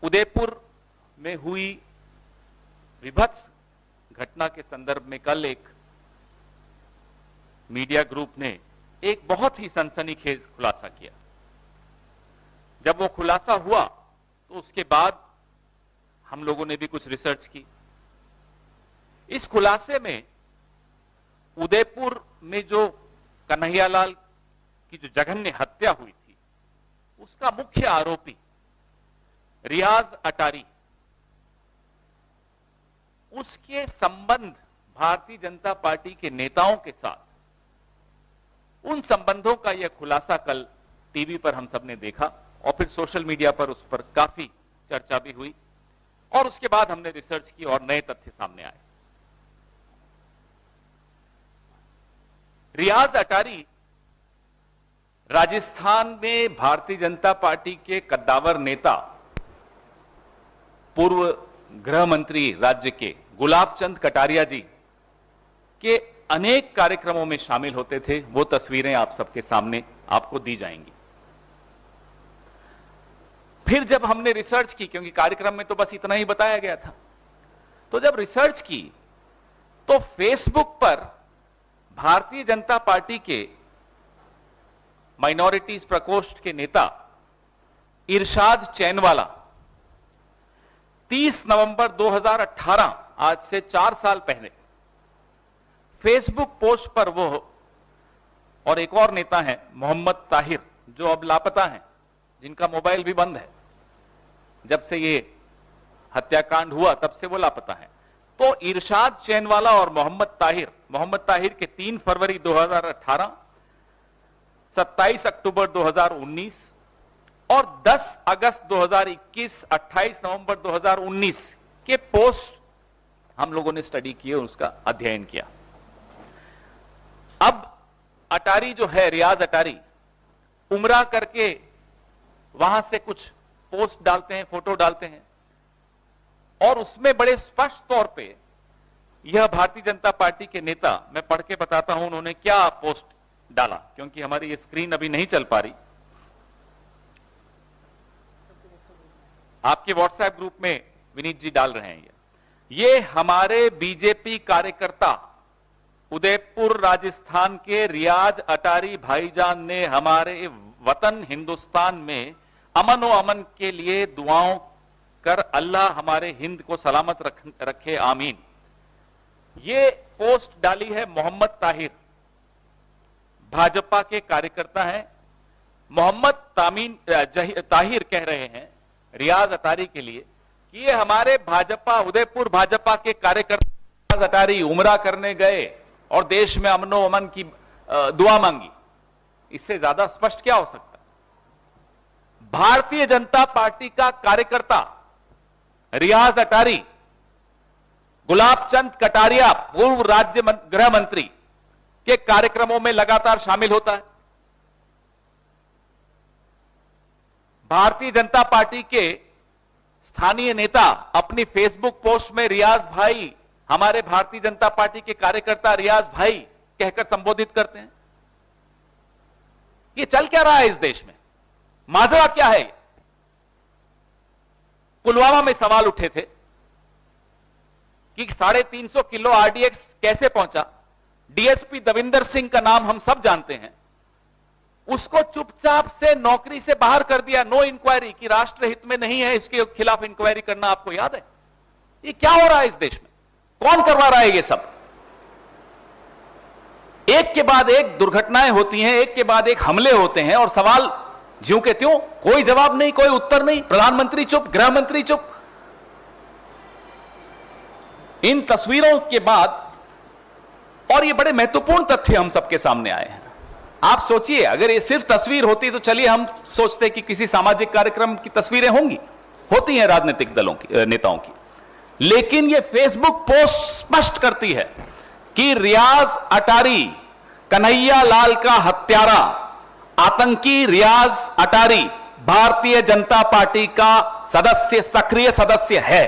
उदयपुर में हुई विभत्स घटना के संदर्भ में कल एक मीडिया ग्रुप ने एक बहुत ही सनसनीखेज खुलासा किया। जब वो खुलासा हुआ तो उसके बाद हम लोगों ने भी कुछ रिसर्च की। इस खुलासे में उदयपुर में जो कन्हैयालाल की जो जघन्य हत्या हुई थी, उसका मुख्य आरोपी रियाज अटारी, उसके संबंध भारतीय जनता पार्टी के नेताओं के साथ, उन संबंधों का यह खुलासा कल टीवी पर हम सब ने देखा और फिर सोशल मीडिया पर उस पर काफी चर्चा भी हुई और उसके बाद हमने रिसर्च की और नए तथ्य सामने आए। रियाज अटारी राजस्थान में भारतीय जनता पार्टी के कद्दावर नेता, पूर्व गृह मंत्री राज्य के गुलाब चंद कटारिया जी के अनेक कार्यक्रमों में शामिल होते थे। वो तस्वीरें आप सबके सामने आपको दी जाएंगी। फिर जब हमने रिसर्च की, क्योंकि कार्यक्रम में तो बस इतना ही बताया गया था, तो जब रिसर्च की तो फेसबुक पर भारतीय जनता पार्टी के माइनॉरिटीज प्रकोष्ठ के नेता इरशाद चैनवाला 30 नवंबर 2018, आज से 4 साल पहले, फेसबुक पोस्ट पर वो और एक और नेता है मोहम्मद ताहिर, जो अब लापता हैं, जिनका मोबाइल भी बंद है। जब से ये हत्याकांड हुआ तब से वो लापता है। तो इरशाद चैनवाला और मोहम्मद ताहिर के 3 फरवरी 2018, 27 अक्टूबर 2019 और 10 अगस्त 2021, 28 नवंबर 2019 के पोस्ट हम लोगों ने स्टडी किए, उसका अध्ययन किया। अब अटारी जो है, रियाज अटारी, उमरा करके वहां से कुछ पोस्ट डालते हैं, फोटो डालते हैं और उसमें बड़े स्पष्ट तौर पे यह भारतीय जनता पार्टी के नेता, मैं पढ़ के बताता हूं उन्होंने क्या पोस्ट डाला, क्योंकि हमारी ये स्क्रीन अभी नहीं चल पा रही। आपके व्हाट्सएप ग्रुप में विनीत जी डाल रहे हैं। ये हमारे बीजेपी कार्यकर्ता उदयपुर राजस्थान के रियाज अटारी भाईजान ने हमारे वतन हिंदुस्तान में अमन व अमन के लिए दुआओं कर अल्लाह हमारे हिंद को सलामत रखे, आमीन। ये पोस्ट डाली है मोहम्मद ताहिर, भाजपा के कार्यकर्ता हैं। मोहम्मद ताहिर कह रहे हैं रियाज अटारी के लिए कि ये हमारे भाजपा, उदयपुर भाजपा के कार्यकर्ता रियाज अटारी उमरा करने गए और देश में अमनो अमन की दुआ मांगी। इससे ज्यादा स्पष्ट क्या हो सकता है? भारतीय जनता पार्टी का कार्यकर्ता रियाज अटारी गुलाब चंद कटारिया, पूर्व राज्य गृह मंत्री, के कार्यक्रमों में लगातार शामिल होता है। भारतीय जनता पार्टी के स्थानीय नेता अपनी फेसबुक पोस्ट में रियाज भाई, हमारे भारतीय जनता पार्टी के कार्यकर्ता रियाज भाई कहकर संबोधित करते हैं। ये चल क्या रहा है इस देश में? माजरा क्या है? पुलवामा में सवाल उठे थे कि 350 किलो आरडीएक्स कैसे पहुंचा। डीएसपी दविंदर सिंह का नाम हम सब जानते हैं। उसको चुपचाप से नौकरी से बाहर कर दिया, नो इंक्वायरी, कि राष्ट्र हित में नहीं है, इसके खिलाफ इंक्वायरी करना। आपको याद है ये क्या हो रहा है इस देश में? कौन करवा रहा है ये सब? एक के बाद एक दुर्घटनाएं होती हैं, एक के बाद एक हमले होते हैं और सवाल ज्यों के त्यों, कोई जवाब नहीं, कोई उत्तर नहीं। प्रधानमंत्री चुप, गृह मंत्री चुप। इन तस्वीरों के बाद और ये बड़े महत्वपूर्ण तथ्य हम सबके सामने आए हैं। आप सोचिए, अगर ये सिर्फ तस्वीर होती तो चलिए हम सोचते कि किसी सामाजिक कार्यक्रम की तस्वीरें होंगी, होती हैं राजनीतिक दलों की, नेताओं की, लेकिन ये फेसबुक पोस्ट स्पष्ट करती है कि रियाज अटारी, कन्हैया लाल का हत्यारा, आतंकी रियाज अटारी भारतीय जनता पार्टी का सदस्य, सक्रिय सदस्य है।